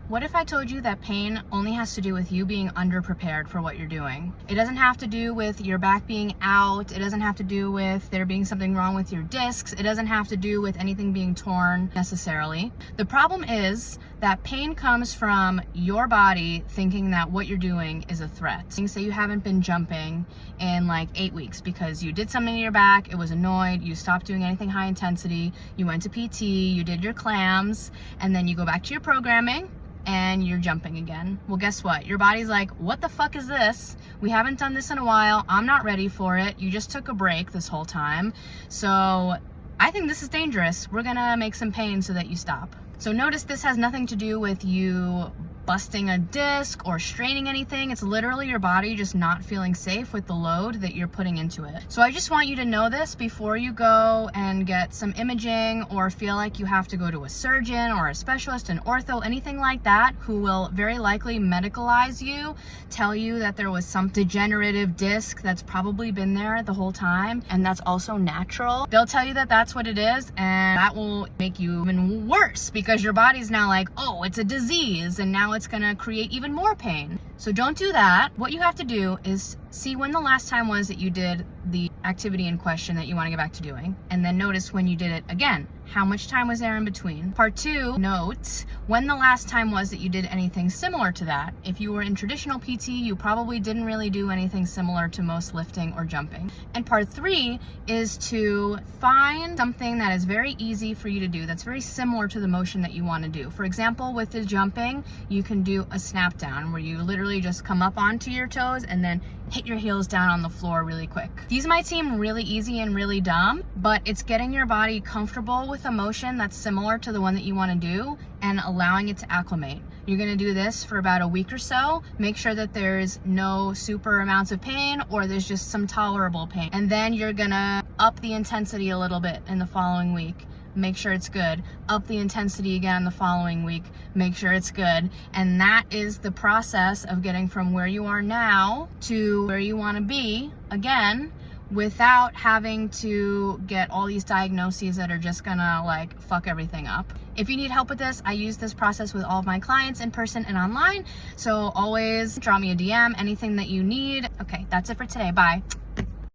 What if I told you that pain only has to do with you being underprepared for what you're doing? It doesn't have to do with your back being out. It doesn't have to do with there being something wrong with your discs. It doesn't have to do with anything being torn necessarily. The problem is that pain comes from your body thinking that what you're doing is a threat. Say you haven't been jumping in like 8 weeks because you did something to your back, it was annoyed, you stopped doing anything high intensity, you went to PT, you did your clams, and then you go back to your programming and you're jumping again. Well, guess what? Your body's like, what the fuck is this? We haven't done this in a while. I'm not ready for it. You just took a break this whole time. So I think this is dangerous. We're gonna make some pain so that you stop. So notice this has nothing to do with you busting a disc or straining anything. It's literally your body just not feeling safe with the load that you're putting into it. So I just want you to know this before you go and get some imaging or feel like you have to go to a surgeon or a specialist, an ortho, anything like that, who will very likely medicalize you, tell you that there was some degenerative disc that's probably been there the whole time and that's also natural. They'll tell you that that's what it is, and that will make you even worse because your body's now like, oh, it's a disease, and now it's gonna create even more pain. So don't do that. What you have to do is see when the last time was that you did the activity in question that you want to get back to doing, and then notice when you did it again. How much time was there in between? Part 2, note when the last time was that you did anything similar to that. If you were in traditional PT, you probably didn't really do anything similar to most lifting or jumping. And part 3 is to find something that is very easy for you to do, that's very similar to the motion that you want to do. For example, with the jumping, you can do a snap down where you literally just come up onto your toes and then hit your heels down on the floor really quick. These might seem really easy and really dumb, but it's getting your body comfortable with a motion that's similar to the one that you want to do and allowing it to acclimate. You're going to do this for about a week or so. Make sure that there's no super amounts of pain or there's just some tolerable pain. And then you're going to up the intensity a little bit in the following week. Make sure it's good. Up the intensity again the following week. Make sure it's good. And that is the process of getting from where you are now to where you want to be, again, without having to get all these diagnoses that are just gonna like fuck everything up. If you need help with this, I use this process with all of my clients in person and online. So always drop me a DM, anything that you need. Okay, that's it for today. Bye.